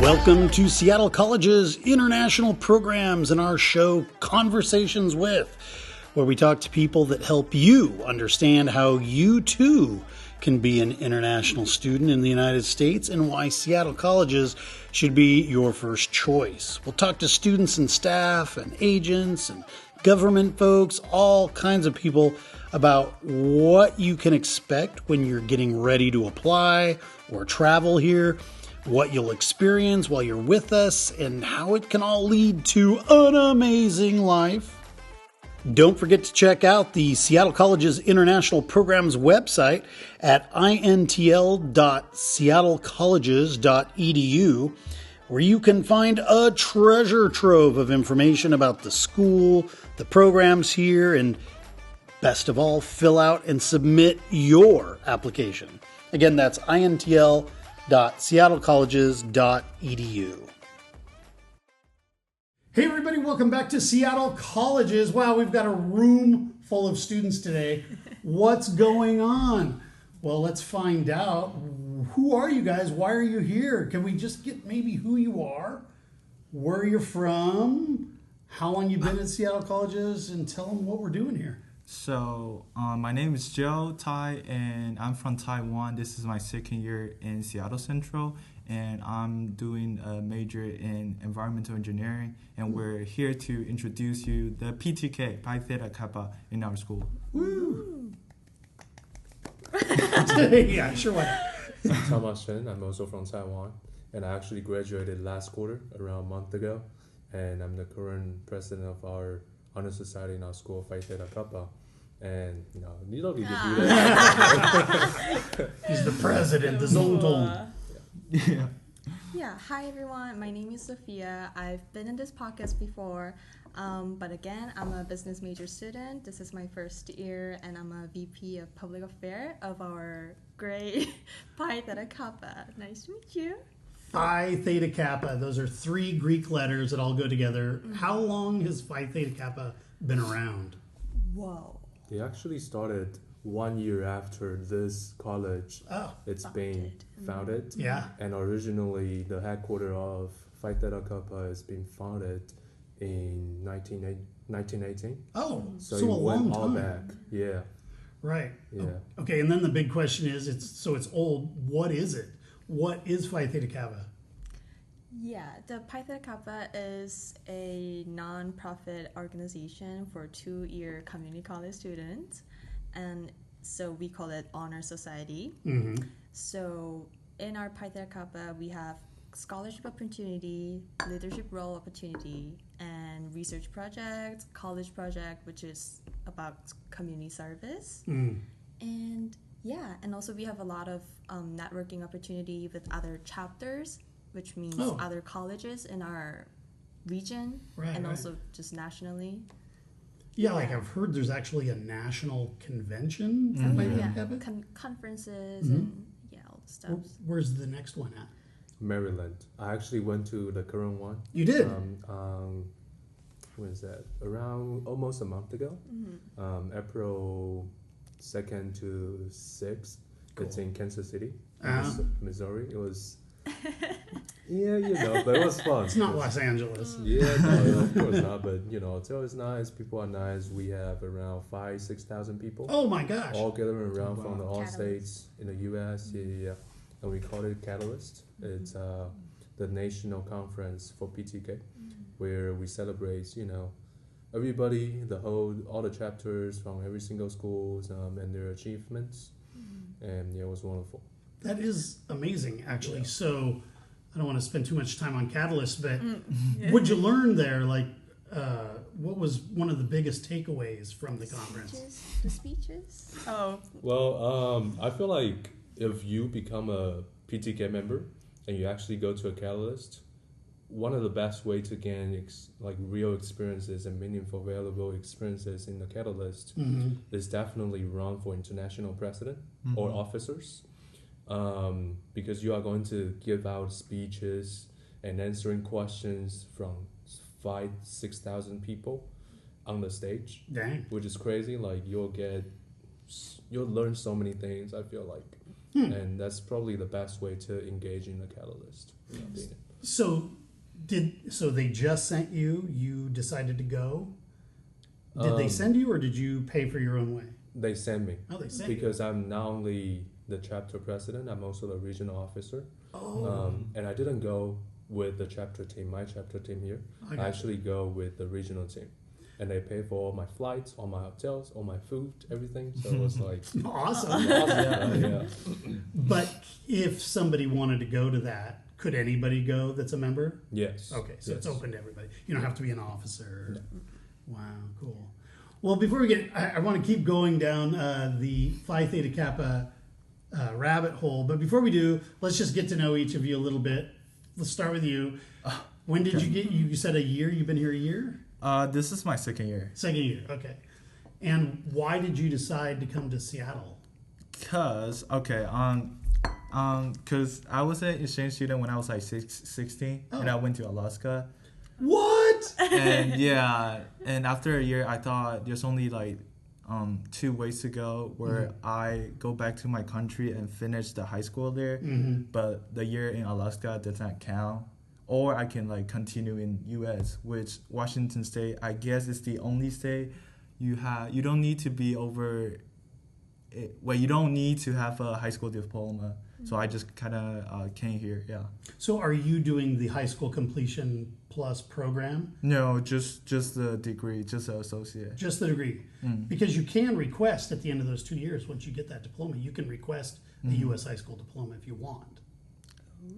Welcome to Seattle College's international programs and our show Conversations With, where we talk to people that help you understand how you too can be an international student in the United States and why Seattle Colleges should be your first choice. We'll talk to students and staff and agents and government folks, all kinds of people about what you can expect when you're getting ready to apply or travel here, what you'll experience while you're with us, and how it can all lead to an amazing life. Don't forget to check out the Seattle College's International Programs website at intl.seattlecolleges.edu, where you can find a treasure trove of information about the school, the programs here, and best of all, fill out and submit your application. Again, that's intl.seattlecolleges.edu. Hey everybody, welcome back to Seattle Colleges. Wow, we've got a room full of students today. What's going on? Well, let's find out. Who are you guys? Why are you here? Can we just get maybe who you are, where you're from, how long you've been at Seattle Colleges, and tell them what we're doing here. So, my name is Joe, Tai, and I'm from Taiwan. This is my second year in Seattle Central, and I'm doing a major in environmental engineering, and we're here to introduce you the PTK, Phi Theta Kappa, in our school. Woo! Yeah, sure. Why? Thomas Chen, I'm also from Taiwan, and I actually graduated last quarter, around a month ago, and I'm the current president of our honor society in our school, Phi Theta Kappa. And, you don't need to do that. He's the president, the Sojung. Yeah, hi everyone. My name is Sofia. I've been in this podcast before, but again, I'm a business major student. This is my first year, and I'm a VP of Public Affairs of our great Phi Theta Kappa. Nice to meet you. Phi Theta Kappa. Those are three Greek letters that all go together. Mm-hmm. How long has Phi Theta Kappa been around? Whoa. They actually started 1 year after this college. It's been founded. Yeah. And originally, the headquarters of Phi Theta Kappa has been founded in 1918. Oh, so it a went long all time. back. Yeah. Right. Yeah. Okay, and then the big question is, it's old. What is it? What is Phi Theta Kappa? Yeah, the Phi Theta Kappa is a non-profit organization for 2-year community college students, and so we call it Honor Society. Mm-hmm. So in our Phi Theta Kappa, we have scholarship opportunity, leadership role opportunity, and research project, college project, which is about community service. And yeah, and also we have a lot of networking opportunity with other chapters, which means other colleges in our region, and also just nationally. Yeah, like I've heard there's actually a national convention for Phi Theta Kappa? Conferences and all the stuff. Where's the next one at? Maryland. I actually went to the current one. You did? When is that? Around almost a month ago. April 2nd to 6th. Cool. It's in Kansas City, Missouri. It was... but it was fun. It's not Los Angeles. Yeah, no, of course not. But it's always nice. People are nice. We have around 5,000-6,000 people. Oh my gosh! All gathering around from all states in the U.S. Yeah, and we call it Catalyst. It's the national conference for PTK, where we celebrate everybody, all the chapters from every single schools and their achievements, and it was wonderful. That is amazing, actually. Yeah. So, I don't want to spend too much time on Catalyst, but what'd you learn there? Like, what was one of the biggest takeaways from the conference? The speeches? Oh. Well, I feel like if you become a PTK member and you actually go to a Catalyst, one of the best way to gain real experiences and meaningful, valuable experiences in the Catalyst is definitely run for international president or officers. Because you are going to give out speeches and answering questions from 5,000-6,000 people on the stage. Dang. Which is crazy. Like you'll learn so many things, I feel like. And that's probably the best way to engage in the Catalyst. So they just sent you? You decided to go? Did they send you, or did you pay for your own way? They sent me. Oh, they sent Because I'm not only the chapter president, I'm also the regional officer. Oh. And I didn't go with the chapter team, my chapter team here. I actually go with the regional team. And they pay for all my flights, all my hotels, all my food, everything. So it was like Awesome. yeah. But if somebody wanted to go to that, could anybody go that's a member? Yes. Okay, so yes. it's open to everybody. You don't have to be an officer. Wow, cool. Well, before we get, I want to keep going down the Phi Theta Kappa rabbit hole. But before we do, let's just get to know each of you a little bit. Let's start with you. When did you get, you said a year? You've been here a year? This is my second year. Second year, okay. And why did you decide to come to Seattle? Cause I was an exchange student when I was like 16, and I went to Alaska. What? And yeah, and after a year, I thought there's only like 2 ways to go, where I go back to my country and finish the high school there, but the year in Alaska does not count. Or I can like continue in U.S., which Washington State, I guess, is the only state you don't need to be over. You don't need to have a high school diploma. So I just kind of came here. Yeah. So are you doing the high school completion plus program? No, just the degree, just the associate. Just the degree, because you can request at the end of those 2 years. Once you get that diploma, you can request a U.S. high school diploma if you want.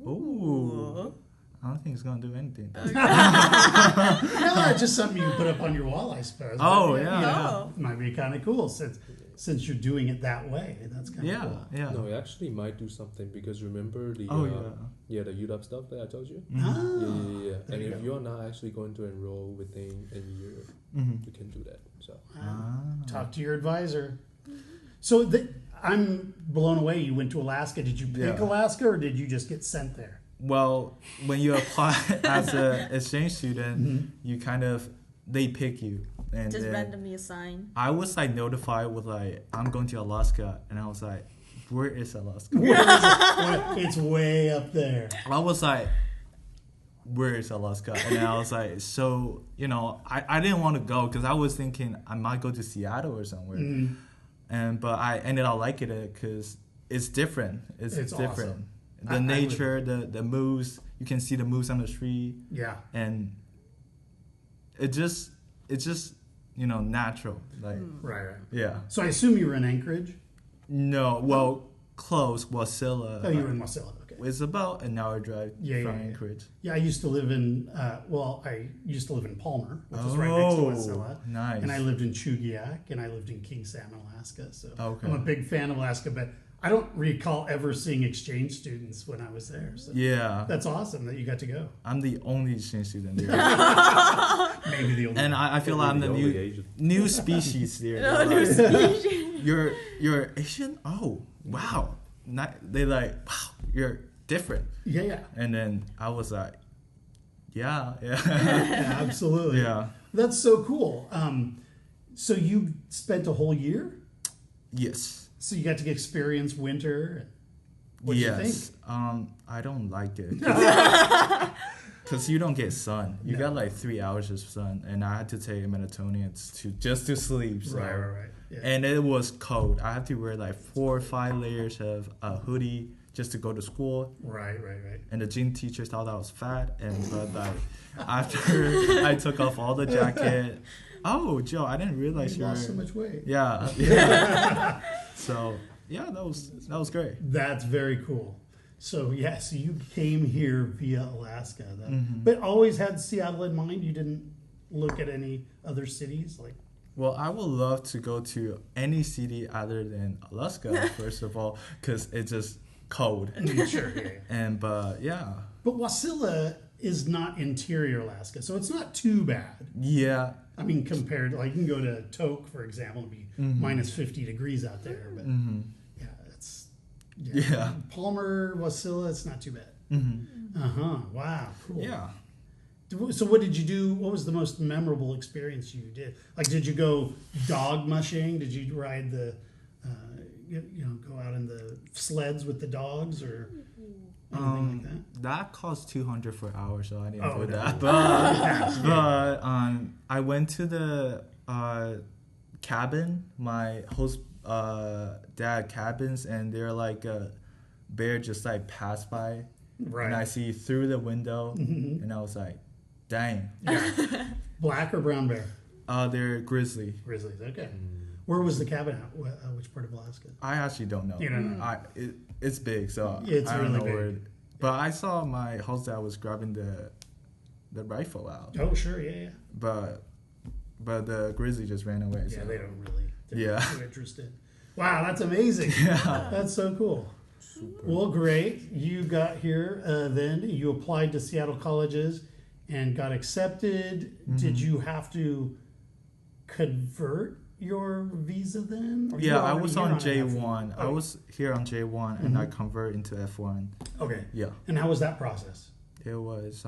Ooh. I don't think it's going to do anything. No, just something you put up on your wall, I suppose. Oh, But, yeah. It might be kind of cool since you're doing it that way. That's kind of cool. Yeah. No, it actually might do something because remember the the UW stuff that I told you? Ah, Yeah. And if you're not actually going to enroll within a year, you can do that. So Talk to your advisor. So I'm blown away. You went to Alaska. Did you pick Alaska, or did you just get sent there? Well, when you apply as an exchange student, you they pick you. And Just randomly assigned. I was like notified with like, I'm going to Alaska. And I was like, where is Alaska? It's way up there. I was like, where is Alaska? And then I was like, so, I didn't want to go because I was thinking I might go to Seattle or somewhere. But I ended up liking it because it's different. It's different. Awesome. The nature, the moose, you can see the moose on the street. Yeah. And it's just natural. Like Right. Yeah. So I assume you were in Anchorage? No, well, close, Wasilla. Oh, you were in Wasilla. Okay. It's about an hour drive from Anchorage. Yeah, I used to live in Palmer, which is right next to Wasilla. Nice. And I lived in Chugiak, and I lived in King Salmon, Alaska. So Okay. I'm a big fan of Alaska, but I don't recall ever seeing exchange students when I was there. So Yeah. that's awesome that you got to go. I'm the only exchange student there. Maybe the only And I feel like I'm the only Asian. new species there. No, new species. You're Asian? Oh, wow. They like, wow, you're different. Yeah. And then I was like, yeah. Yeah, absolutely. Yeah. That's so cool. So you spent a whole year? Yes. So you got to experience winter? What did you think? I don't like it. Because you don't get sun. You got like 3 hours of sun. And I had to take melatonin to sleep. So. Right. Yeah. And it was cold. I had to wear like 4 or 5 layers of a hoodie just to go to school. Right. And the gym teacher thought I was fat. But like after I took off all the jacket, oh, Joe, I didn't realize you lost so much weight. Yeah. So yeah, that was great. That's very cool. So so you came here via Alaska, but always had Seattle in mind. You didn't look at any other cities, like. Well, I would love to go to any city other than Alaska, first of all, because it's just cold. Sure. Yeah. But Wasilla is not interior Alaska, so it's not too bad. Yeah. I mean, compared, like, you can go to Tok, for example, and be minus 50 degrees out there. But Yeah. Palmer, Wasilla, it's not too bad. Wow. Cool. Yeah. So what did you do? What was the most memorable experience you did? Like, did you go dog mushing? Did you ride the, go out in the sleds with the dogs, or? Anything like that? That cost $200 for hour, so I didn't Oh, do no. that. But I went to the cabin, my host dad cabins, and they're like a bear just like passed by, Right. and I see through the window, Mhm. and I was like, dang. Yeah. Black or brown bear? They're grizzly. Grizzlies. Okay. Where was the cabin at? Which part of Alaska? I actually don't know. You don't know. It's big, so It's I don't really know big. where. But I saw my host dad was grabbing the rifle out, Oh, sure. Yeah. but the grizzly just ran away. Yeah, So. they don't really. They're Yeah. not too interested. Wow, that's amazing. Yeah. That's so cool. Super. Well, great. You got here then. You applied to Seattle colleges and got accepted. Did you have to convert your visa then? Or you Yeah, I already was here on an J1. F1? I was here on J1, and I convert into F1. Okay. Yeah, And how was that process? it was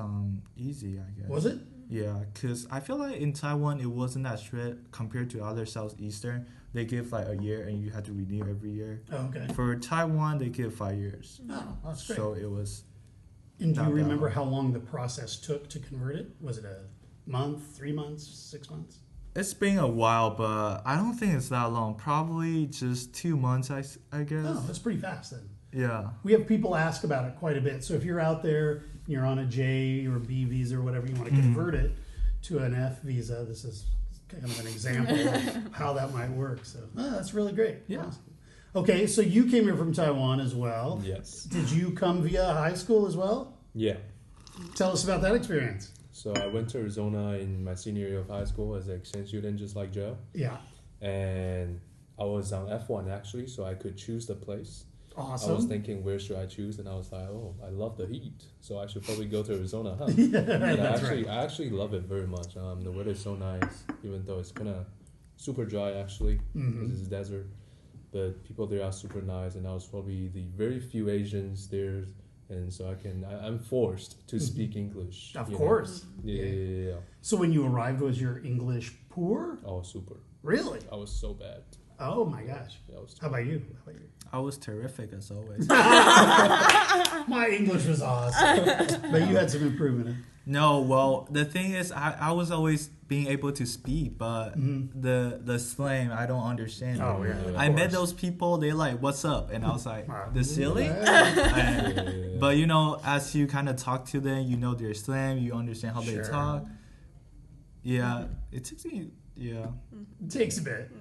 easy, I guess. Was it? Yeah, because I feel like in Taiwan it wasn't that strict compared to other Southeastern. They give like a year, and you had to renew every year. Oh, okay. For Taiwan, they give 5 years. Oh, that's great. So it was. And do you not that remember hard. how long the process took to convert it? Was it a month, 3 months, 6 months? It's been a while, but I don't think it's that long. Probably just 2 months, I guess. Oh, that's pretty fast then. Yeah. We have people ask about it quite a bit. So if you're out there, you're on a J or B visa or whatever, you want to convert it to an F visa. This is kind of an example of how that might work. So that's really great. Yeah. Awesome. Okay, so you came here from Taiwan as well. Yes. Did you come via high school as well? Yeah. Tell us about that experience. So I went to Arizona in my senior year of high school as an exchange student, just like Joe. Yeah. And I was on F1 actually, so I could choose the place. I was Awesome. thinking, where should I choose? And I was like, oh, I love the heat, so I should probably go to Arizona, huh? Yeah, And that's right. I actually love it very much. The weather is so nice, even though it's kind of super dry actually, because it's desert. But people there are super nice, and I was probably the very few Asians there, and so I'm forced to speak English. Of you know? course. Yeah. So when you arrived, was your English poor? Oh, super. Really? I was so bad. Oh my gosh. Yeah, I was How about you? I was terrific as always. My English was awesome. But you had some improvement. Huh? No, well, the thing is, I was always being able to speak, but the slang, I don't understand. Oh, it. yeah, of I met course. those people, they like, what's up? And I was like, the silly? Yeah. But, you know, as you kind of talk to them, you know their slang, you understand how they Sure. talk. Yeah, it takes me, It takes a bit.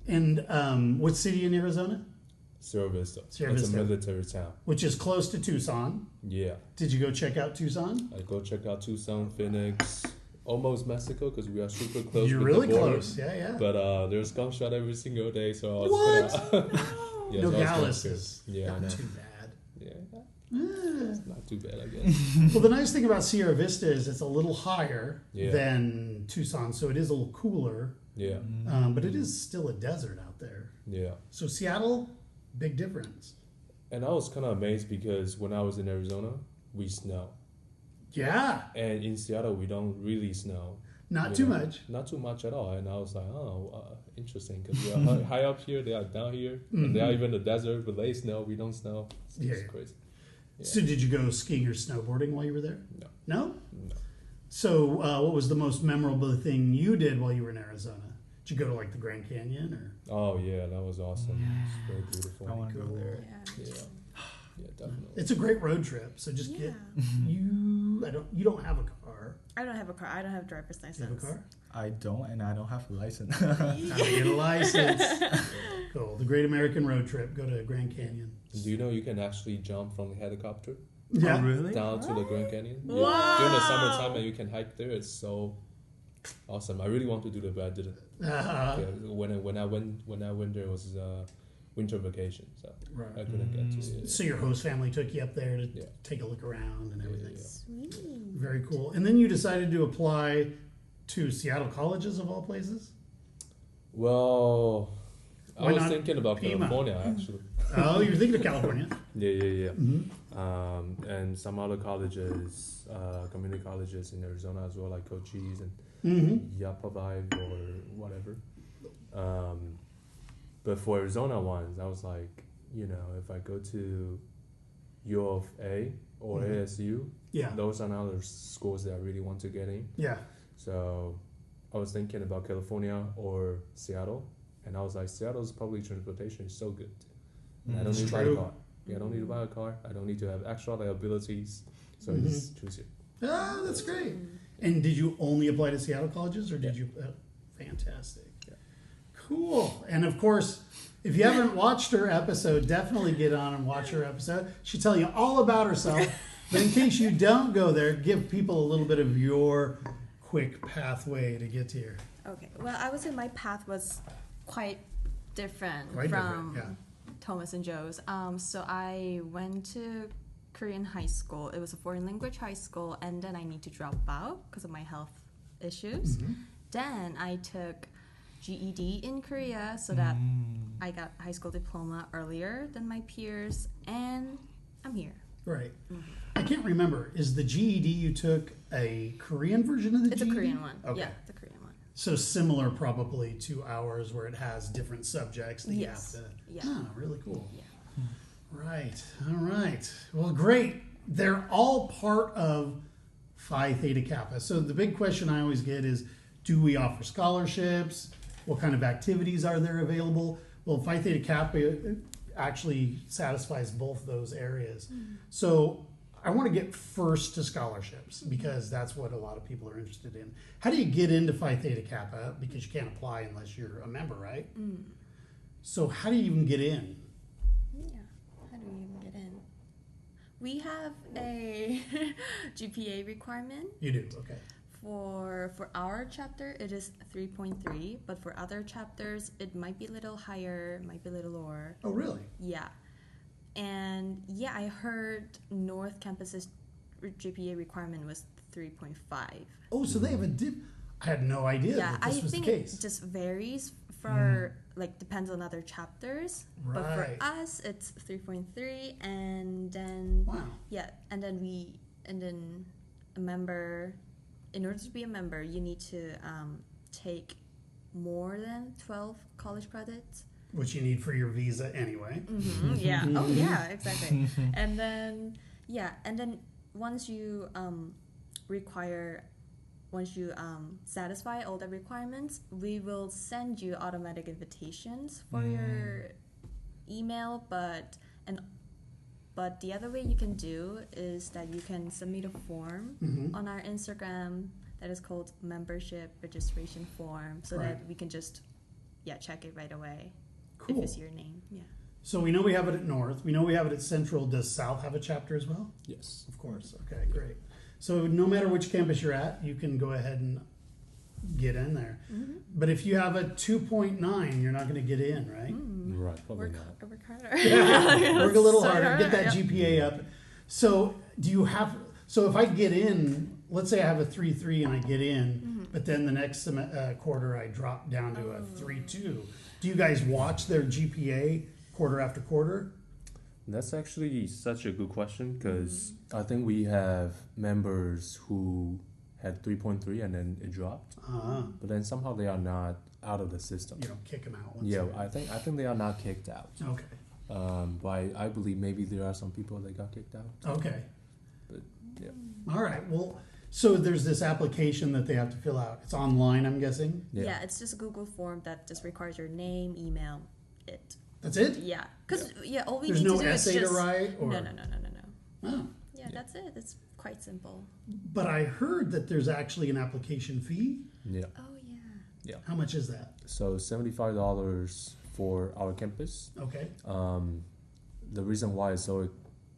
And what city in Arizona? Sierra Vista. Sierra It's Vista. a military town. Which is close to Tucson. Yeah. Did you go check out Tucson? I go check out Tucson, Phoenix, almost Mexico because we are super close. You're with really the border. close. Yeah. But there's gunshot every single day, so I was What? yeah, No, so I was Dallas scared. is Yeah, I know. not too bad. Yeah, it's not too bad, I guess. Well, the nice thing about Sierra Vista is it's a little higher Yeah. than Tucson, so it is a little cooler, Yeah, but it is still a desert out there. yeah. So Seattle, big difference. And I was kind of amazed because when I was in Arizona, we snow, Yeah, and in Seattle we don't really snow. not you too know, much. Not too much at all. And I was like, interesting, because we are high up here, they are down here, and they are even in the desert, but they snow, we don't snow. It's Yeah. crazy. Yeah. So did you go skiing or snowboarding while you were there? No. No? No. So what was the most memorable thing you did while you were in Arizona? Did you go to like the Grand Canyon or? Oh yeah, that was awesome. It's very beautiful. I want to go Cool. there. Yeah, yeah, definitely. It's a great road trip. So just get you. You don't have a car. I don't have a car. I don't have a driver's license. Do you have a car? I don't, and I don't have a license. Time to get a license. Cool. The Great American Road Trip. Go to Grand Canyon. Do you know you can actually jump from the helicopter Yeah. Oh, really? down to the Grand Canyon? Wow. During the summertime, and you can hike there. It's so awesome. I really want to do that, but I didn't. Uh, Yeah, when I went there, it was winter vacation, so I right. couldn't get to it. So your host family took you up there to Yeah. take a look around and everything. Yeah. Sweet. Very cool. And then you decided to apply to Seattle colleges of all places. Well, Why I was not thinking about Pima? California actually. Oh, you're thinking of California. Yeah. Mm-hmm. And some other colleges, community colleges in Arizona as well, like Cochise and Mm-hmm. Yapavai or whatever. But for Arizona ones, I was like, if I go to U of A or ASU. Yeah. Those are not the schools that I really want to get in. Yeah. So I was thinking about California or Seattle, and I was like, Seattle's public transportation is so good. And I don't need to buy a car. Yeah, I don't need to buy a car. I don't need to have extra liabilities. So I just choose it. Ah, that's great. And did you only apply to Seattle colleges, or did you? Fantastic. Yeah. Cool. And of course, if you haven't watched her episode, definitely get on and watch her episode. She'll tell you all about herself. But in case you don't go there, give people a little bit of your quick pathway to get here. Okay. Well, I would say my path was quite different Yeah. Thomas and Joe's. So I went to Korean high school. It was a foreign language high school, and then I need to drop out because of my health issues. Then I took GED in Korea so that I got high school diploma earlier than my peers, and I'm here. Right. I can't remember. Is the GED you took a Korean version of the GED? It's a Korean one. Okay. Yeah, the Korean one. So similar probably to ours, where it has different subjects that Yes. you have to... Yeah. Ah, really cool. Yeah. Right. All right. Well, great. They're all part of Phi Theta Kappa. So the big question I always get is, do we offer scholarships? What kind of activities are there available? Well, Phi Theta Kappa actually satisfies both those areas. So I want to get first to scholarships because that's what a lot of people are interested in. How do you get into Phi Theta Kappa? Because you can't apply unless you're a member, right? So how do you even get in? Yeah. How do we even get in? We have a GPA requirement. You do, okay. For our chapter, it is 3.3, but for other chapters, it might be a little higher, might be a little lower. Oh, really? Yeah. And yeah, I heard North Campus's GPA requirement was 3.5. Oh, so they have a I had no idea Yeah, that this I was think the it case. just varies for, like, depends on other chapters. But for Right. us, it's 3.3, and then, Wow. yeah, and then a member, in order to be a member, you need to take more than 12 college credits. Which you need for your visa anyway. Yeah. Oh, yeah, exactly. And then, yeah, and then once you satisfy all the requirements, we will send you automatic invitations for your email. But the other way you can do is that you can submit a form on our Instagram that is called membership registration form, so Right. that we can just check it right away. Cool. If it's your name. Yeah. So we know we have it at North. We know we have it at Central. Does South have a chapter as well? Yes. Of course. Okay, great. So no matter which campus you're at, you can go ahead and get in there. But if you have a 2.9, you're not going to get in, right? Right, probably Work not. harder. Yeah, work a little So harder, get that yeah. GPA up. So do you have? So if I get in, let's say I have a 3.3 and I get in, but then the next quarter I drop down to a 3.2. Do you guys watch their GPA quarter after quarter? That's actually such a good question because I think we have members who had 3.3 and then it dropped, but then somehow they are not out of the system. You don't kick them out. Once Yeah, they're- I think they are not kicked out. Okay. But I believe maybe there are some people that got kicked out. Okay. But yeah, All right. Well, so there's this application that they have to fill out. It's online, I'm guessing. Yeah, it's just a Google form that just requires your name, email, it. That's it? Yeah, because all we There's need no to do is essay just to write? Or... no. Oh. Yeah, that's it. It's quite simple. But I heard that there's actually an application fee. yeah. Oh yeah. How much is that? So $75 for our campus. Okay. The reason why it's so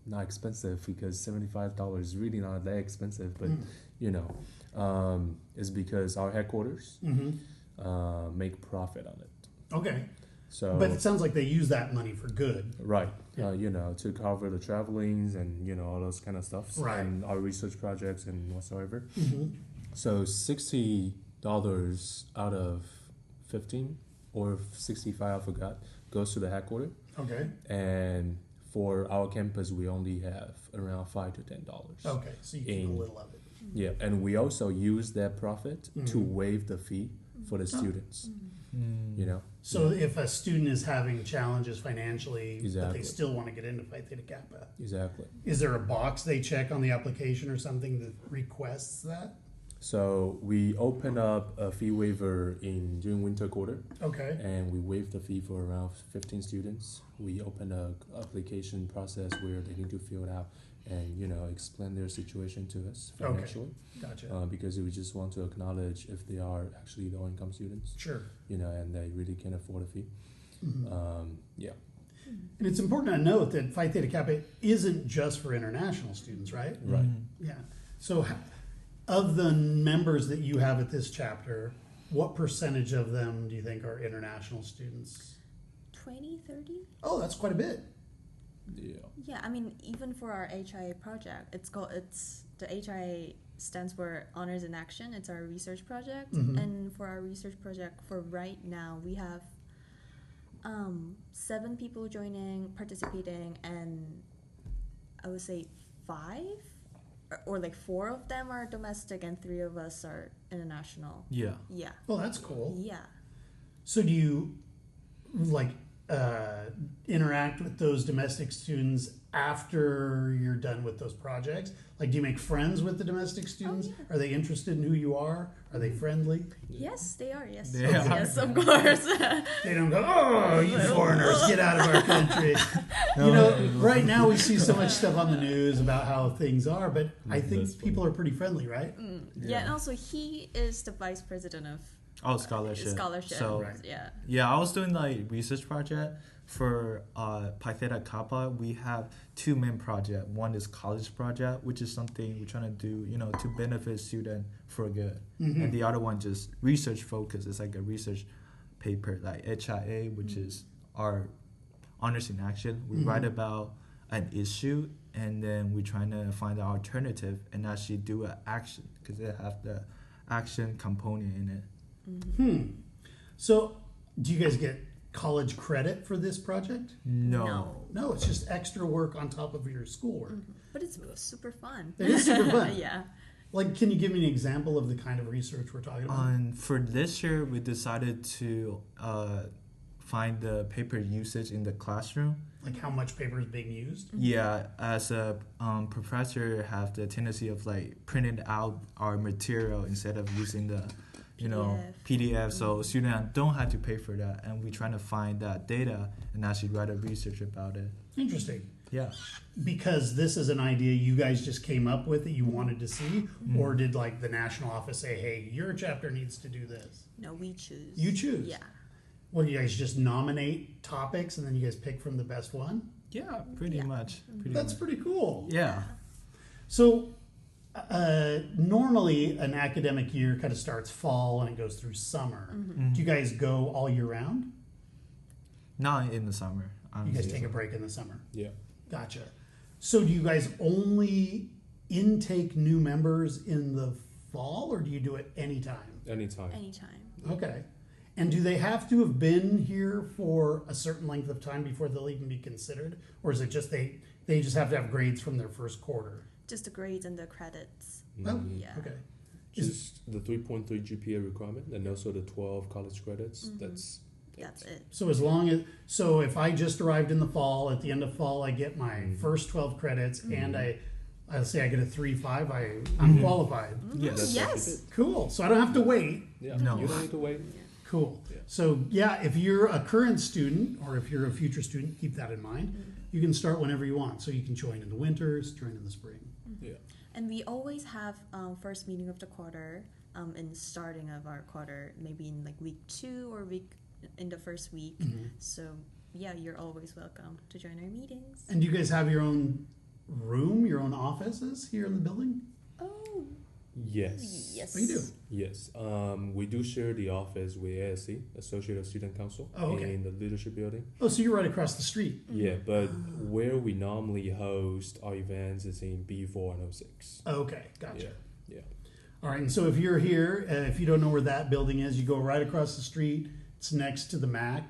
not expensive because $75 is really not that expensive, but is because our headquarters make profit on it. Okay. So, But it sounds like they use that money for good. right, to cover the travelings and all those kind of stuff, Right. and our research projects and whatsoever. So $60 out of 15 or 65, I forgot, goes to the headquarters. Okay. And for our campus, we only have around $5 to $10. Okay. So you keep a little of it. Yeah, and we also use that profit to waive the fee for the students. So if a student is having challenges financially, but Exactly. they still want to get into Phi Theta Kappa, Exactly. is there a box they check on the application or something that requests that? So we open up a fee waiver during winter quarter, Okay. and we waive the fee for around 15 students. We open a application process where they need to fill it out and explain their situation to us Okay. financially, Gotcha. because we just want to acknowledge if they are actually low income students, Sure. and they really can't afford a fee. Mhm. Yeah. And it's important to note that Phi Theta Kappa isn't just for international students, right? Right. Yeah. So, of the members that you have at this chapter, what percentage of them do you think are international students? 20, 30? Oh, that's quite a bit. Yeah. Yeah, I mean, even for our HIA project, the HIA stands for Honors in Action. It's our research project. Mhm. And for our research project, for right now, we have 7 people participating, and I would say 5 or like 4 of them are domestic and 3 of us are international. Yeah. Yeah. Oh, that's cool. Yeah. So, do you interact with those domestic students after you're done with those projects? Like, do you make friends with the domestic students? yeah. Are they interested in who you are? Are they friendly? Yes, they are. Yes. They are. Yes, of course. They don't go, oh, you foreigners, get out of our country. Right now we see so much stuff on the news about how things are, but I That's think funny. people are pretty friendly, right? Yeah, and also he is the vice president of Scholarship. scholarship. So Right. Yeah. I was doing like research project for Phi Theta Kappa. We have 2 main projects. One is college project, which is something we're trying to do, to benefit student for good. And the other one just research focus. It's like a research paper, like HIA, which is our Honors in Action. We write about an issue, and then we're trying to find an alternative and actually do an action because they have the action component in it. So, do you guys get college credit for this project? No. No, it's just extra work on top of your schoolwork. But it's super fun. It is super fun. Yeah. Like, can you give me an example of the kind of research we're talking about? For this year, we decided to find the paper usage in the classroom. Like, how much paper is being used? Yeah, as a professor, have the tendency of like printing out our material instead of using the PDF. So students don't have to pay for that, and we're trying to find that data and actually write a research about it. Interesting. Yeah. Because this is an idea you guys just came up with that you wanted to see, or did like the national office say, hey, your chapter needs to do this? No, we choose. You choose? Yeah. What, do you guys just nominate topics and then you guys pick from the best one? Yeah, pretty much. That's pretty cool. Yeah. So normally an academic year kind of starts fall and it goes through summer. Do you guys go all year round? Not in the summer. You guys take a break in the summer? Yeah. Gotcha. So do you guys only intake new members in the fall, or do you do it anytime? Anytime. Okay. And do they have to have been here for a certain length of time before they'll even be considered? Or is it just they just have to have grades from their first quarter? Just the grades and the credits. Oh, Yeah. okay. Just the 3.3 GPA requirement and also the 12 college credits. That's it. So if I just arrived in the fall, at the end of fall, I get my first 12 credits and I'll say I get a 3.5, I'm qualified. Yes. Yes. Cool. So I don't have to wait. Yeah. No. You don't need to wait. Cool. Yeah. So yeah, if you're a current student or if you're a future student, keep that in mind. You can start whenever you want. So you can join in the winters, join in the spring. Yeah. And we always have first meeting of the quarter in starting of our quarter, maybe in like week 2 or in the first week. So yeah, you're always welcome to join our meetings. And do you guys have your own room, your own offices here in the building? Oh, Yes. yes. Oh, you do? Yes. We do share the office with ASC, Associate Student Council, Oh, okay. in the leadership building. Oh, so you're right across the street. Yeah, but where we normally host our events is in B4 and 06. Okay, gotcha. Yeah. All right, and so if you're here, if you don't know where that building is, you go right across the street. It's next to the MAC,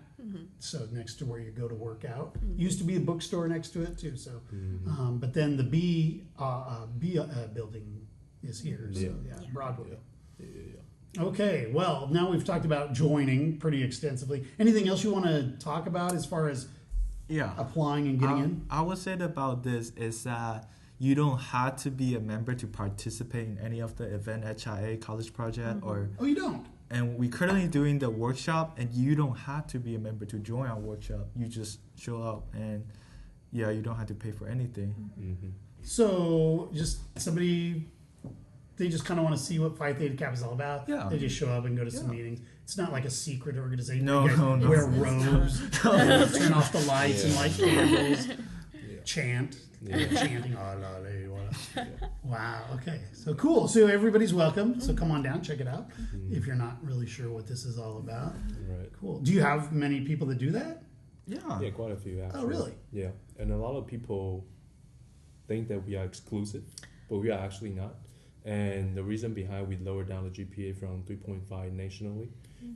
so next to where you go to work out. Used to be a bookstore next to it too. So, but then the B building is here. So Yeah. yeah, Broadway. Yeah. Okay, well, now we've talked about joining pretty extensively. Anything else you want to talk about as far as applying and getting in? I would say about this is that you don't have to be a member to participate in any of the event HIA college project or. Oh, you don't? And we're currently doing the workshop, and you don't have to be a member to join our workshop. You just show up, and you don't have to pay for anything. Mm-hmm. So just somebody, they just kind of want to see what Phi Theta Kappa is all about. Yeah. They just show up and go to some meetings. It's not like a secret organization. No, you guys no. wear robes, turn off the lights and light candles, chant. Chanting. Wow. Okay. So cool. So everybody's welcome. So come on down, check it out. If you're not really sure what this is all about. Right. Cool. Do you have many people that do that? Yeah. Yeah, quite a few actually. Oh, really? Yeah, and a lot of people think that we are exclusive, but we are actually not. And the reason behind we lowered down the GPA from 3.5 nationally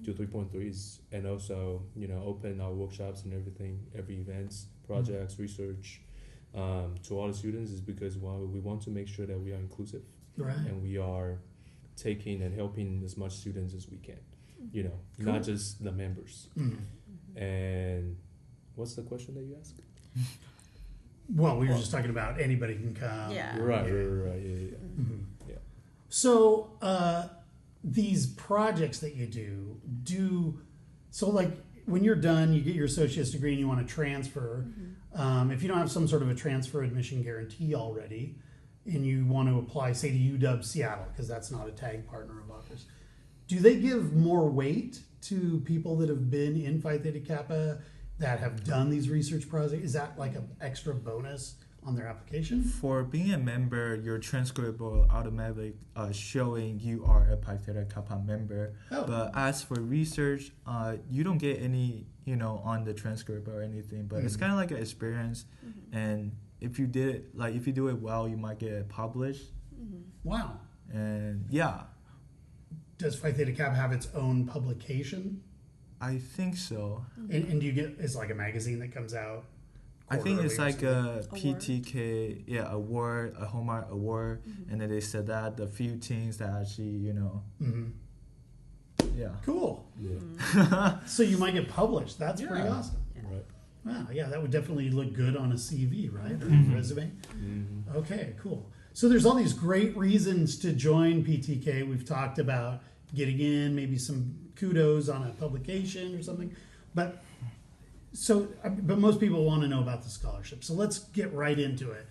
to 3.3 is, and also open our workshops and everything, every events, projects, research. To all the students is because we want to make sure that we are inclusive, right? And we are taking and helping as much students as we can, not just the members. And what's the question that you asked? Well, we were just talking about anybody can come. Yeah. Right. Yeah. So these projects that you do so like when you're done, you get your associate's degree and you want to transfer. If you don't have some sort of a transfer admission guarantee already, and you want to apply, say, to UW Seattle, because that's not a tag partner of ours, do they give more weight to people that have been in Phi Theta Kappa that have done these research projects? Is that like an extra bonus on their application? For being a member, your transcript will automatically showing you are a Phi Theta Kappa member. Oh. But as for research, you don't get any, on the transcript or anything. But it's kind of like an experience, and if you do it well, you might get it published. Wow. And does Phi Theta Kappa have its own publication? I think so. And do you get, it's like a magazine that comes out? I think it's like a Award. PTK, award, a Hallmark award, and then they said that the few things that actually, Cool. Yeah. So you might get published. That's pretty Yeah. awesome. Right. Wow, yeah, that would definitely look good on a CV, right? Or a resume. Okay, cool. So there's all these great reasons to join PTK. We've talked about getting in, maybe some kudos on a publication or something. But most people want to know about the scholarship. So let's get right into it.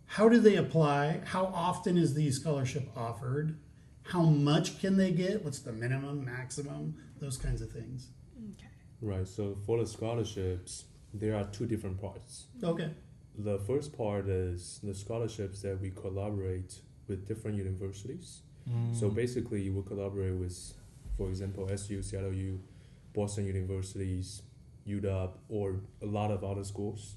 How do they apply? How often is the scholarship offered? How much can they get? What's the minimum, maximum? Those kinds of things. Okay. Right. So for the scholarships, there are two different parts. Okay. The first part is the scholarships that we collaborate with different universities. So basically, we collaborate with, for example, SU, Seattle U, Boston Universities, UW, or a lot of other schools,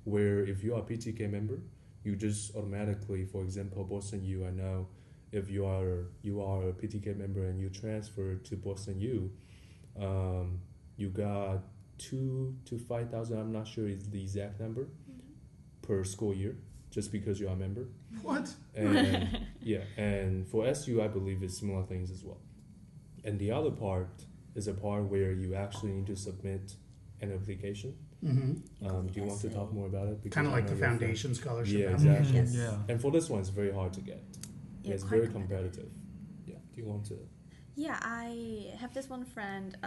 where if you are a PTK member, you just automatically, for example, Boston U, I know if you are a PTK member and you transfer to Boston U, you got 2,000 to 5,000, I'm not sure is the exact number, per school year, just because you are a member. What? And and for SU, I believe it's similar things as well. And the other part is a part where you actually need to submit an application. Do you want to talk more about it? Because Kind of I like know the your friend- foundation scholarship. Yeah, application. exactly. Yes. And for this one, it's very hard to get. Yeah, It's quite very competitive. Yeah. Do you want to? Yeah, I have this one friend.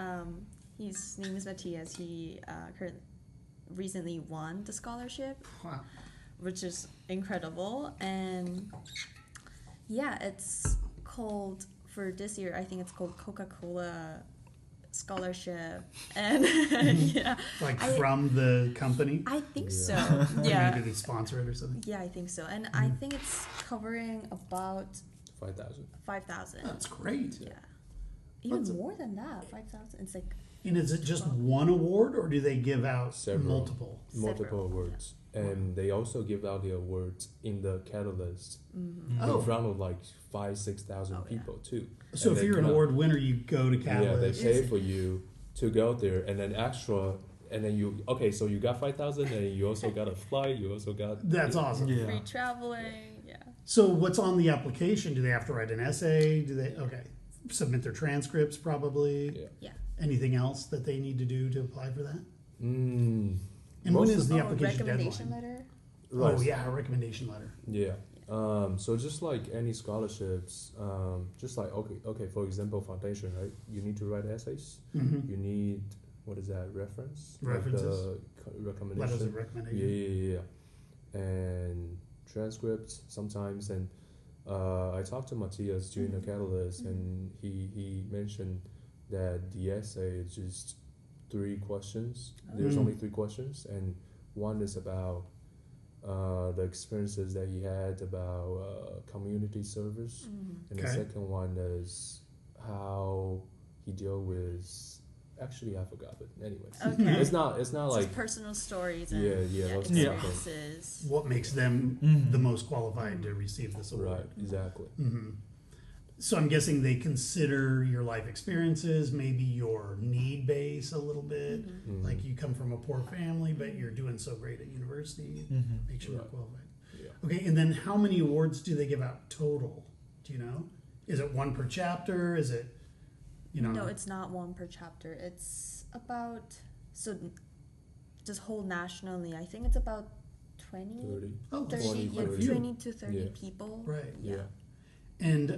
His name is Matthias. He recently won the scholarship, Wow. which is incredible. And it's called, for this year, I think it's called Coca-Cola Scholarship. And From the company? I think so. Or Yeah. maybe they sponsor it or something? Yeah, I think so. And I think it's covering about 5,000. 5,000. That's great. Yeah. Even What's- more than that, 5,000. It's like And is it just one award, or do they give out Several. multiple? Multiple Several, awards. And they also give out the awards in the catalyst Oh. in front of like 5,000-6,000 Oh, yeah. people too. So And if they you're an cannot- award winner, you go to Yeah, they Catalyst. pay for you to go there, and then extra, and then so you got 5,000, and you also got a flight, you also got. That's awesome. Yeah. free traveling. Yeah. So what's on the application? Do they have to write an essay? Do they? Okay. submit their transcripts probably. Yeah. Yeah. Anything else that they need to do to apply for that? Mm, And when is the application recommendation deadline? letter? right. Oh yeah, a recommendation letter. Yeah. So just like any scholarships, just like okay. For example, foundation, right? You need to write essays. Mm-hmm. You need what is that reference? References. Like the recommendation. Letters of recommendation. Yeah. And transcripts sometimes. And I talked to Matthias during the Catalyst, and he mentioned that the essay is just 3 questions. There's only 3 questions, and one is about the experiences that he had about community service, and the Okay. second one is how he dealt with. Actually, I forgot it. Anyways, Okay. it's not Just like personal stories and yeah, those kind of things. experiences. What makes them the most qualified to receive this award? Right, exactly. Mm-hmm. So I'm guessing they consider your life experiences, maybe your need base a little bit. Mhm. Like you come from a poor family, but you're doing so great at university, makes you more Right. qualified. Yeah. Okay, and then how many awards do they give out total? Do you know? Is it 1 per chapter? Is it, No, it's not 1 per chapter. It's about, so just whole nationally, I think it's about 20, 30. Oh, 30, 20, yeah, 30. 20 to 30 Yeah. people. Right. Yeah. And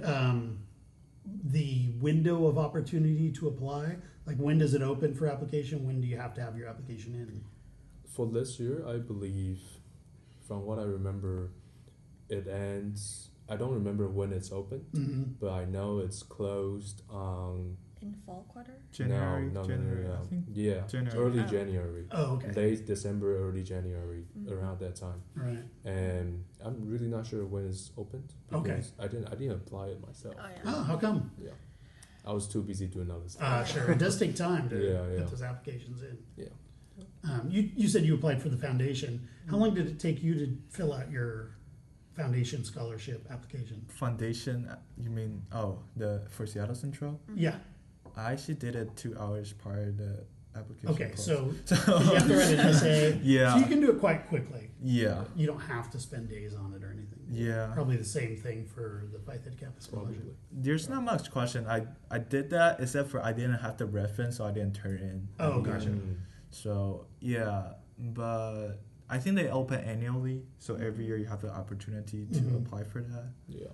the window of opportunity to apply, like when does it open for application? When do you have to have your application in? For this year, I believe, from what I remember, it ends. I don't remember when it's open, Mm-hmm. but I know it's closed on In fall quarter? January, No, January, no. I think. Yeah, January. early Oh. January, Oh, okay. late December, early January, around that time. Right. And I'm really not sure when it's opened. Okay. Because I didn't apply it myself. Oh, yeah. Oh, how come? Yeah, I was too busy doing other stuff. Sure. It does take time to Yeah, yeah. put those applications in. Yeah. You said you applied for the foundation. How long did it take you to fill out your foundation scholarship application? Foundation, you mean, for Seattle Central? Yeah. I actually did it 2 hours prior to the application. Okay, close. so you have to write an essay. Yeah. So you can do it quite quickly. Yeah, You don't have to spend days on it or anything. yeah. Probably the same thing for the Phi Theta Kappa scholarship. Probably. There's not much question. I did that except for I didn't have the reference, so I didn't turn in. Oh, the gotcha. Mm. So yeah, but I think they open annually, so every year you have the opportunity to Mhm. apply for that. Yeah.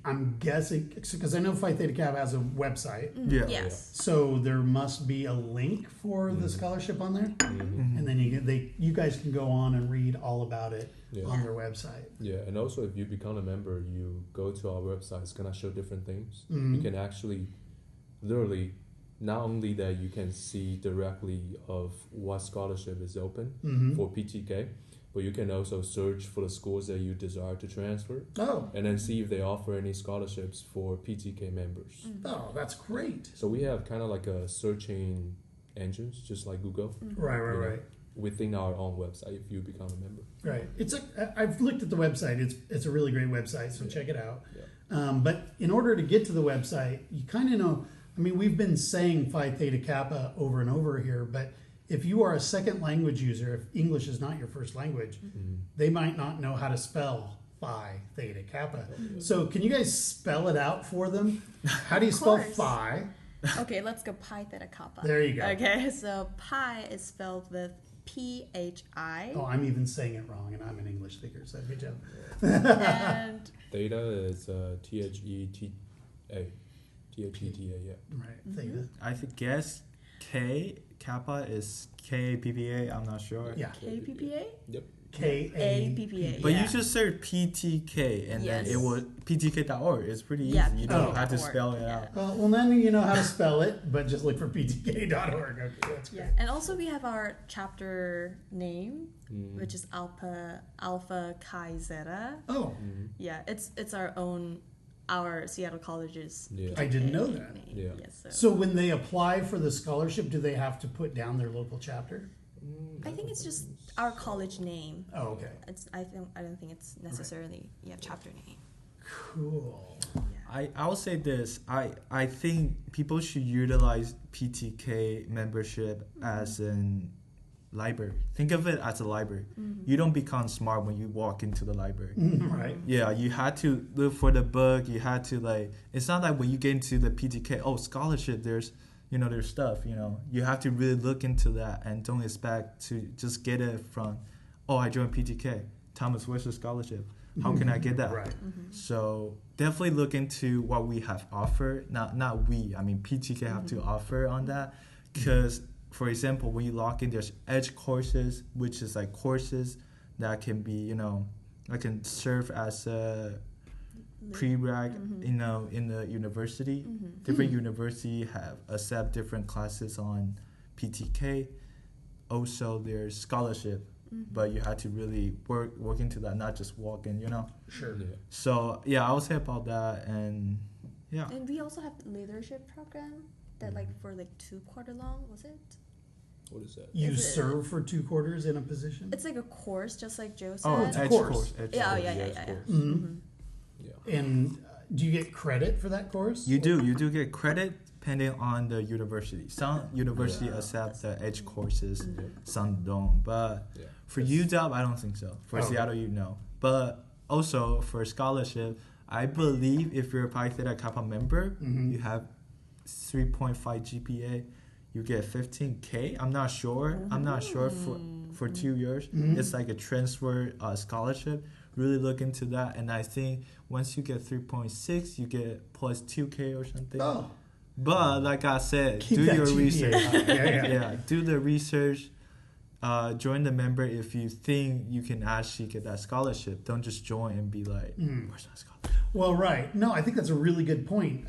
I'm guessing, because I know Phi Theta Kappa has a website, Yeah. Yes. so there must be a link for the Mhm. scholarship on there, Mhm. and then you guys can go on and read all about it Yeah. on their website. Yeah, and also if you become a member, you go to our website. It's gonna show different things. Mhm. You can actually, literally, not only that you can see directly of what scholarship is open Mhm. for PTK, but you can also search for the schools that you desire to transfer, Oh, and then see if they offer any scholarships for PTK members. oh, that's great. So we have kind of like a searching engines, just like Google, Right, Yeah. right. within our own website. If you become a member. Right. I've looked at the website. It's a really great website, so Yeah. check it out. Yeah. But in order to get to the website, you kind of know. I mean, we've been saying Phi Theta Kappa over and over here, but if you are a second language user, if English is not your first language, Mm. they might not know how to spell Phi Theta Kappa. So can you guys spell it out for them? How do you spell course. Phi? Okay, let's go Pi Theta Kappa. There you go. Okay, so pi is spelled with PHI. Oh, I'm even saying it wrong, and I'm an English speaker, so good job. And Theta is THETA. THETA, yeah. Right, Theta. I guess K Kappa is KPPA. I'm not sure. Yeah, KPPA? Yep. KAPPA. But Yeah. you just search PTK and then Yes. it will PTK.org. It's pretty easy. Yeah, You don't Oh. have to PTK.org, spell it yeah. out. Well, then you know how to spell it, but just look for ptk.org. Okay, that's great. Yeah, and also we have our chapter name, Mm. which is Alpha Chi Zeta. Oh, Mm. Yeah, it's our Seattle College's. Yeah. I didn't know PTK that. name. Yeah. Yes, so when they apply for the scholarship, do they have to put down their local chapter? I think it's just our college name. Oh, okay. I don't think it's necessarily chapter name. Cool. I will say this. I think people should utilize PTK membership as an library. Think of it as a library. You don't become smart when you walk into the library. Right. Yeah, you had to look for the book. You had to like. It's not like when you get into the PTK. Oh, scholarship. There's stuff. You have to really look into that and don't expect to just get it from. Oh, I joined PTK. Thomas, where's the scholarship? How can I get that? Right. So definitely look into what we have offered. Not we. I mean, PTK have to offer on that. Because, for example, when you log in, there's edge courses, which is like courses that can be, that can serve as a prereq, in the university. Different university have accept different classes on PTK. Also, there's scholarship. But you had to really work into that, not just walk in, Sure. Yeah. So, yeah, I would say about that. And, yeah. And we also have leadership program that for 2 quarter long, was it? What is that? You Is it- serve for 2 quarters in a position? It's like a course, just like Joe said. Oh, it's a edge course. Edge Yeah, course. yeah. Mhm. Yeah. And do you get credit for that course? You do get credit depending on the university. Some university accept the edge courses, some don't. But Yeah. for UW, I don't think so. For Okay. Seattle, But also for scholarship, I believe if you're a Phi Theta Kappa member, you have 3.5 GPA, you get 15K. I'm not sure. For 2 years. It's like a transfer scholarship. Really look into that. And I think once you get 3.6, you get plus 2K or something. Oh. But like I said, Keep do that your GPA research. high. Yeah. Do the research. Join the member if you think you can actually get that scholarship. Don't just join and be like, where's my scholarship? Well, right. No, I think that's a really good point.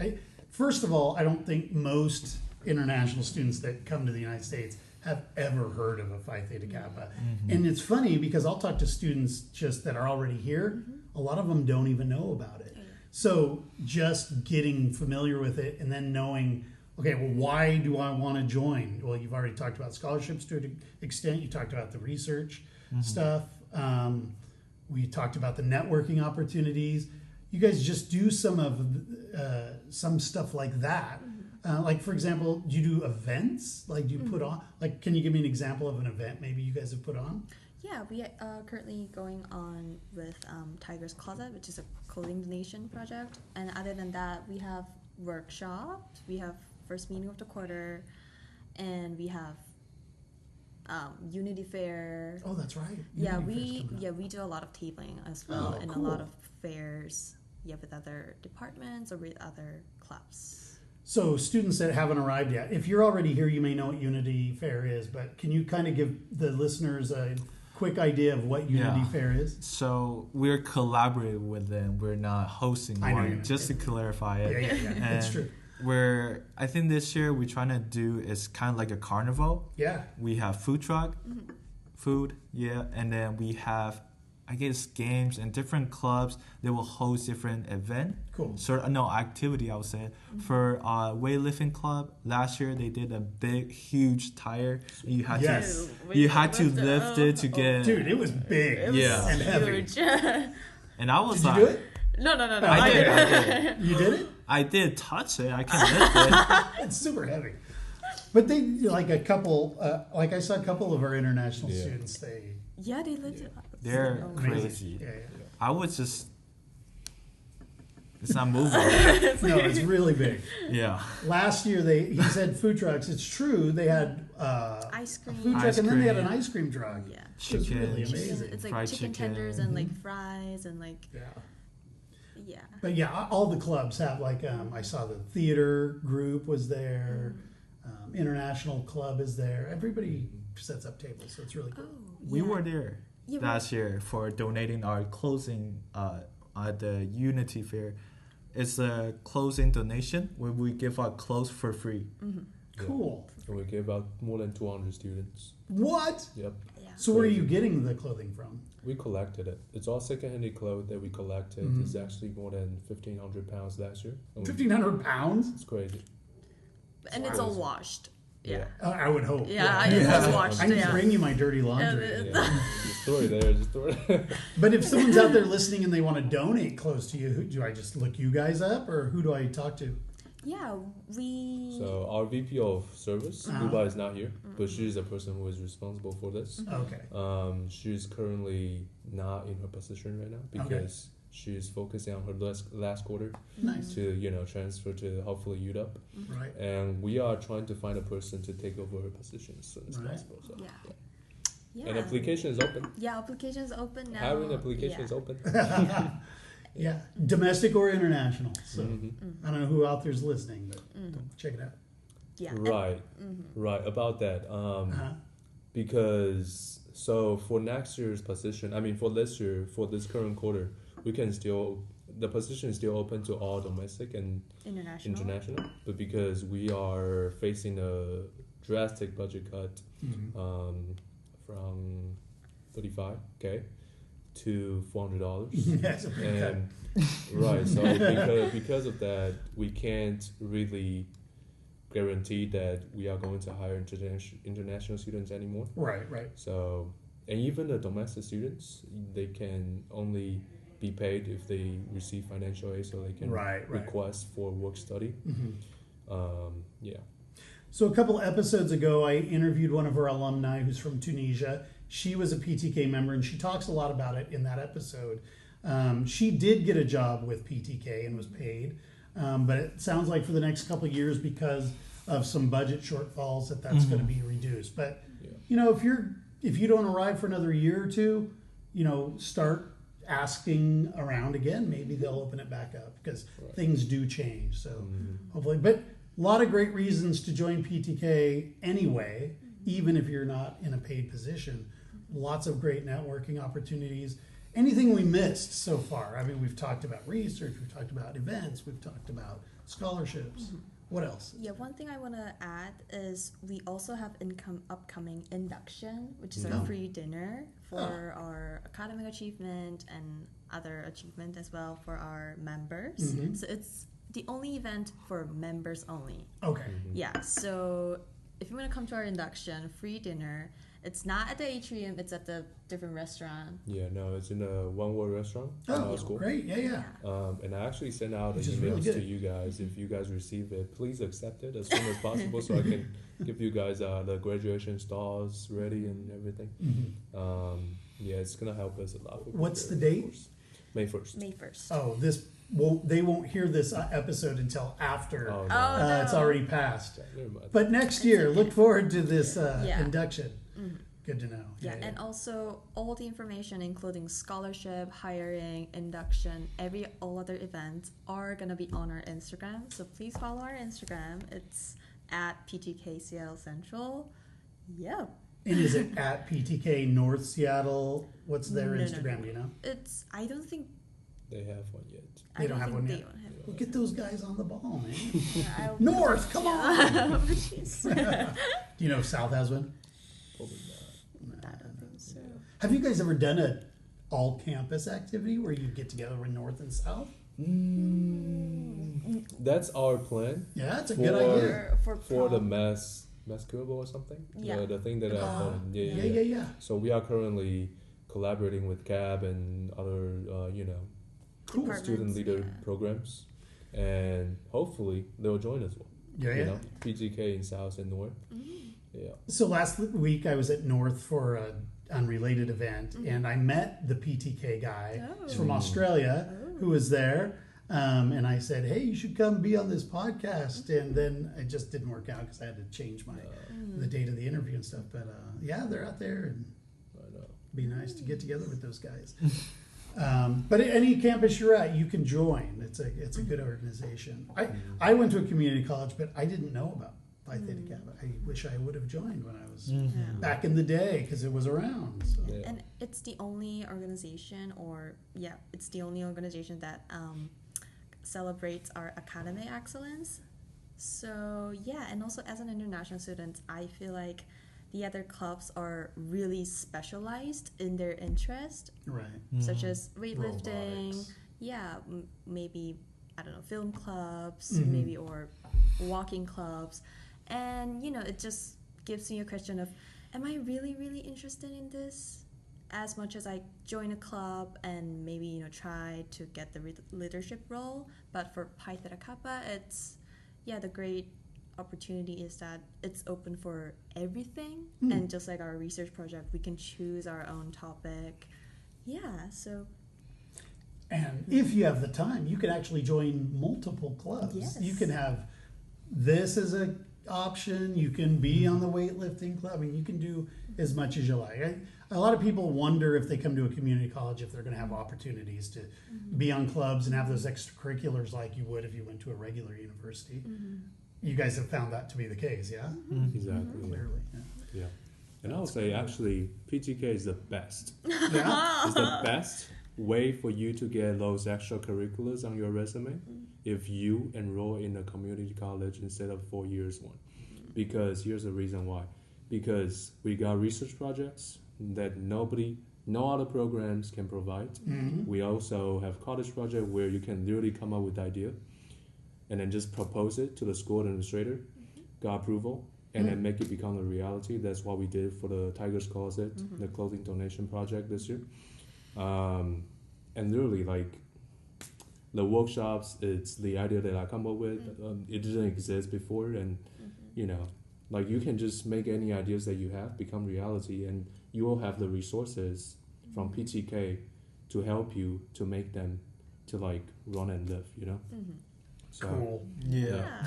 First of all, I don't think most international students that come to the United States have ever heard of a Phi Theta Kappa. And it's funny because I'll talk to students just that are already here. A lot of them don't even know about it. So just getting familiar with it and then knowing, okay, well, why do I want to join? Well, you've already talked about scholarships to an extent. You talked about the research stuff. We talked about the networking opportunities. You guys just do some stuff like that. Like, for example, do you do events? Like, do you put on, can you give me an example of an event maybe you guys have put on? Yeah, we are currently going on with Tiger's Closet, which is a clothing donation project. And other than that, we have workshops, we have first meeting of the quarter, and we have Unity Fair. Oh, that's right. Yeah, Unity Fair's coming up. we do a lot of tabling as well, Oh, and cool. a lot of fairs, with other departments or with other clubs. So students that haven't arrived yet, if you're already here, you may know what Unity Fair is, but can you kind of give the listeners a quick idea of what Unity Fair is? So we're collaborating with them. We're not hosting I know you're one, not. just to clarify it. Yeah. It's true. I think this year we're trying to do is kind of like a carnival. Yeah. We have food truck, food, and then we have, I guess, games and different clubs. They will host different event. Cool. Activity, I would say. For weightlifting club, last year they did a big, huge tire. And you had Yes. to lift it to get. Dude, it was big and heavy. Huge. And I was Did like, you do it? No. I did. You did it? I did touch it. I can lift it. It's super heavy. But they, like a couple, I saw a couple of our international Yeah. students, they... Yeah, they lived it. They're Amazing. crazy. Yeah. I was just. It's not moving. No, it's really big. Yeah. Last year, he said food trucks. It's true. They had Ice a food cream. truck, Ice and then they had cream. an ice cream truck. Yeah. It was really Chicken. amazing. It's like Fried chicken chicken. tenders and like fries and like Yeah. yeah. But yeah, all the clubs have I saw the theater group was there, international club is there. Everybody sets up tables, so it's really cool. We were there Yeah, last year for donating our closing at the Unity Fair. It's a closing donation where we give out clothes for free. Cool. And we gave out more than 200 students. What? Yep. Yeah. So where are you getting the clothing from? We collected it. It's all secondhand clothes that we collected. It's actually more than 1,500 pounds last year. And 1,500 pounds? It's crazy. And it's all washed. Yeah. I would hope. Yeah, it was washed, I need to yeah. bring you my dirty laundry. Yeah. Just throw it there. Just throw it. But if someone's out there listening and they want to donate clothes to you, do I just look you guys up, or who do I talk to? Yeah, we. So our VP of service, Luba, is not here, but she's the person who is responsible for this. Okay. She's currently not in her position right now because she's focusing on her last quarter Nice. to transfer to hopefully UW. Right. And we are trying to find a person to take over her position as soon as possible. So, Yeah. And application is open. Yeah, application is open now. Hiring application is open. Yeah, domestic or international. So Mm-hmm. I don't know who out there's listening, but check it out. Yeah. Right. Right. About that. Because so for next year's position, I mean for this year, for this current quarter, we can still the position is still open to all domestic and international. But because we are facing a drastic budget cut from $35K to $400. That's a big cut. And right, so because of that, we can't really guarantee that we are going to hire international students anymore. Right. So, and even the domestic students, they can only be paid if they receive financial aid, so they can request for work study. So a couple episodes ago, I interviewed one of our alumni who's from Tunisia. She was a PTK member, and she talks a lot about it in that episode. She did get a job with PTK and was paid, but it sounds like for the next couple of years, because of some budget shortfalls, that's going to be reduced. But if you don't arrive for another year or two, start asking around again. Maybe they'll open it back up because things do change. So hopefully, but a lot of great reasons to join PTK anyway, even if you're not in a paid position. Lots of great networking opportunities. Anything we missed so far? I mean, we've talked about research, we've talked about events, we've talked about scholarships. What else? Yeah, one thing I want to add is we also have upcoming induction, which is our free dinner for our academic achievement and other achievement as well for our members. So it's the only event for members only. Okay. Yeah, so if you want to come to our induction, free dinner, it's not at the atrium, it's at the different restaurant. Yeah, no, it's in a one-word restaurant. School. Great, yeah. And I actually sent out emails to you guys. If you guys receive it, please accept it as soon as possible so I can give you guys the graduation stalls ready and everything. Yeah, it's going to help us a lot. What's the date? May 1st. May 1st. Oh, they won't hear this episode until after it's already passed. But next year, look forward to this induction. Good to know. Yeah, and also all the information, including scholarship, hiring, induction, all other events are gonna be on our Instagram. So please follow our Instagram. It's at PTK Seattle Central. Yeah. And is it at PTK North Seattle? What's their Instagram? Do you know? I don't think they have one yet. They don't have one yet. Well, get those guys on the ball, man. North, come on. Do you know if South has one? Probably not. I don't think so. Have you guys ever done a all-campus activity where you get together with North and South? That's our plan. Yeah, that's a good idea. For the mass curable or something. Yeah. The thing that Yeah. So we are currently collaborating with CAB and other cool student leader programs, and hopefully they'll join as well. Yeah. PTK in South and North. Yeah. So last week I was at North for an unrelated event, and I met the PTK guy. He's from Australia, who was there. And I said, hey, you should come be on this podcast. And then it just didn't work out because I had to change the date of the interview and stuff. But they're out there, and it'd be nice to get together with those guys. But at any campus you're at, you can join. It's a good organization. I went to a community college, but I didn't know about Phi Theta Kappa. I wish I would have joined when I was back in the day because it was around. So. Yeah. And it's the only organization, that celebrates our academic excellence. So and also as an international student, I feel like the other clubs are really specialized in their interest, right? Such as weightlifting, robotics. Maybe film clubs, maybe or walking clubs. And, it just gives me a question of, am I really, really interested in this? As much as I join a club and maybe, try to get the leadership role. But for Phi Theta Kappa, it's, yeah, the great opportunity is that it's open for everything. And just like our research project, we can choose our own topic. Yeah, so. And if you have the time, you can actually join multiple clubs. Yes. You can have this as a option. You can be on the weightlifting club. I mean, you can do as much as you like. A lot of people wonder if they come to a community college if they're going to have opportunities to be on clubs and have those extracurriculars like you would if you went to a regular university. You guys have found that to be the case, yeah? Exactly. Clearly, Yeah. And I would say actually PTK is the best. yeah. It's the best way for you to get those extracurriculars on your resume if you enroll in a community college instead of 4 years one. Because here's the reason why. Because we got research projects that no other programs can provide. We also have college project where you can literally come up with idea and then just propose it to the school administrator, got approval, and then make it become a reality. That's what we did for the Tiger's Closet, the clothing donation project this year. And literally, like, the workshops, it's the idea that I come up with. It didn't exist before, and you know, like, you can just make any ideas that you have become reality, and you will have the resources from PTK to help you to make them to like run and live. You know. So, Cool. Yeah.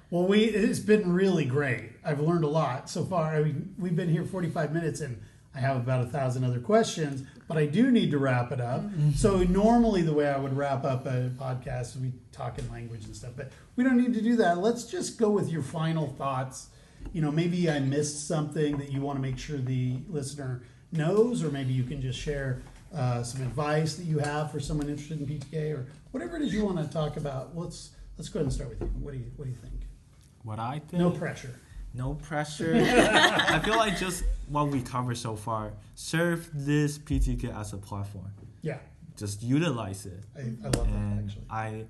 Well, it's been really great. I've learned a lot so far. I mean, we've been here 45 minutes, and I have about 1,000 other questions, but I do need to wrap it up. So normally the way I would wrap up a podcast is we talk in language and stuff, but we don't need to do that. Let's just go with your final thoughts. You know, maybe I missed something that you want to make sure the listener knows, or maybe you can just share some advice that you have for someone interested in PTK, or whatever it is you want to talk about. Let's go ahead and start with you. What do you think? What I think? No pressure. No pressure. I feel like just what we covered so far, serve this PTK as a platform. Yeah. Just utilize it. I love that, actually.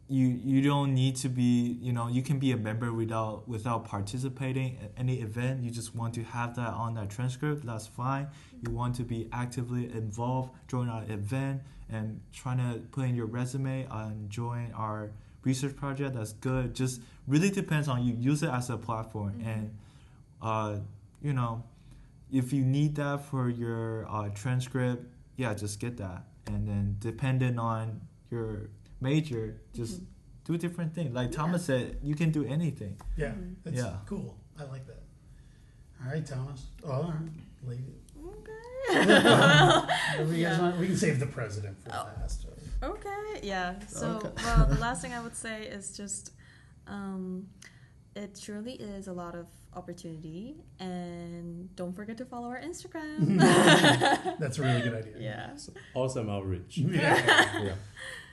You don't need to be, you can be a member without participating at any event. You just want to have that on that transcript, that's fine. You want to be actively involved, join our event, and trying to put in your resume and join our research project, that's good. Just really depends on you. Use it as a platform. And, if you need that for your transcript, yeah, just get that. And then depending on your major, just do different things. Like Thomas said, you can do anything. Yeah, that's cool. I like that. All right, Thomas. All right, lady. Okay. We can save the president for last. Okay, yeah. So, the last thing I would say is just, it truly is a lot of opportunity, and don't forget to follow our Instagram. That's a really good idea. Yeah. Awesome outreach.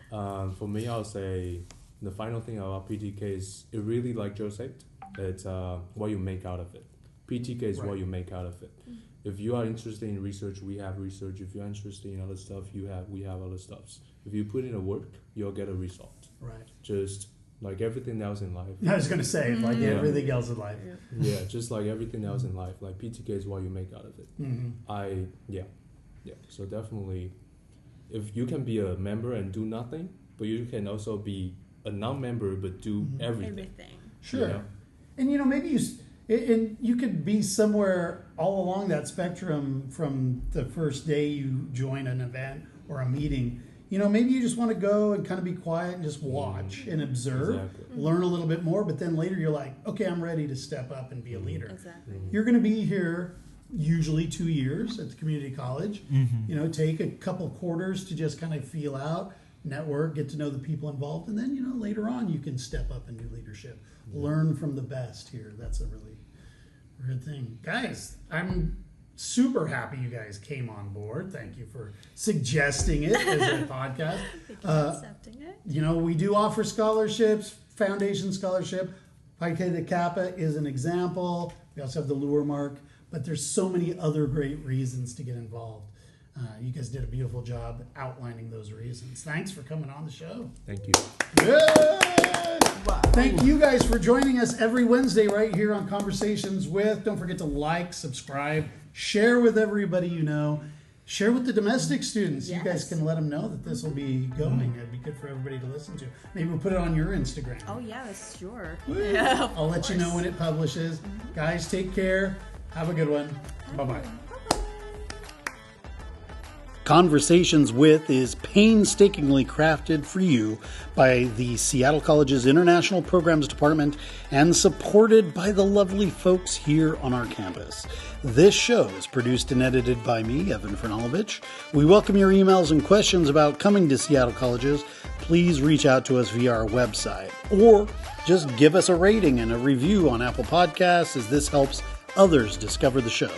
For me, I'll say the final thing about PTK is it really, like Joe said, it's what you make out of it. PTK is what you make out of it. If you are interested in research, we have research. If you're interested in other stuff, we have other stuffs. If you put in a work, you'll get a result. Right. Just like everything else in life. I was going to say, like everything else in life. Yeah, just like everything else in life. Like PTK is what you make out of it. So definitely, if you can be a member and do nothing, but you can also be a non-member but do everything. Sure. You know? And maybe you could be somewhere all along that spectrum from the first day you join an event or a meeting. Maybe you just want to go and kind of be quiet and just watch and observe, learn a little bit more, but then later you're like, okay, I'm ready to step up and be a leader. Exactly. You're going to be here usually 2 years at the community college. Take a couple quarters to just kind of feel out, network, get to know the people involved, and then, later on you can step up and do leadership. Learn from the best here. That's a really good thing. Guys, I'm super happy you guys came on board. Thank you for suggesting it as a podcast. Thank you for accepting it. We do offer scholarships, foundation scholarship. Phi Theta Kappa is an example. We also have the Lure Mark, but there's so many other great reasons to get involved. You guys did a beautiful job outlining those reasons. Thanks for coming on the show. Thank you. Good. Thank you guys for joining us every Wednesday right here on Conversations With. Don't forget to like, subscribe, share with everybody you know. Share with the domestic students. Yes. You guys can let them know that this will be going. It'd be good for everybody to listen to. Maybe we'll put it on your Instagram. Oh yeah, sure. Woo. Yeah, I'll let you know when it publishes. Guys, take care. Have a good one. Bye-bye. Conversations With is painstakingly crafted for you by the Seattle College's International Programs Department and supported by the lovely folks here on our campus. This show is produced and edited by me, Evan Franulovich. We welcome your emails and questions about coming to Seattle Colleges. Please reach out to us via our website or just give us a rating and a review on Apple Podcasts, as this helps others discover the show.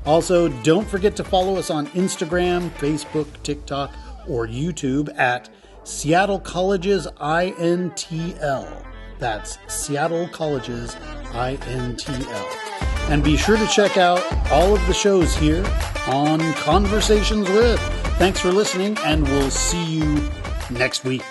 Also, don't forget to follow us on Instagram, Facebook, TikTok, or YouTube at Seattle Colleges INTL. That's Seattle Colleges INTL. And be sure to check out all of the shows here on Conversations With. Thanks for listening, and we'll see you next week.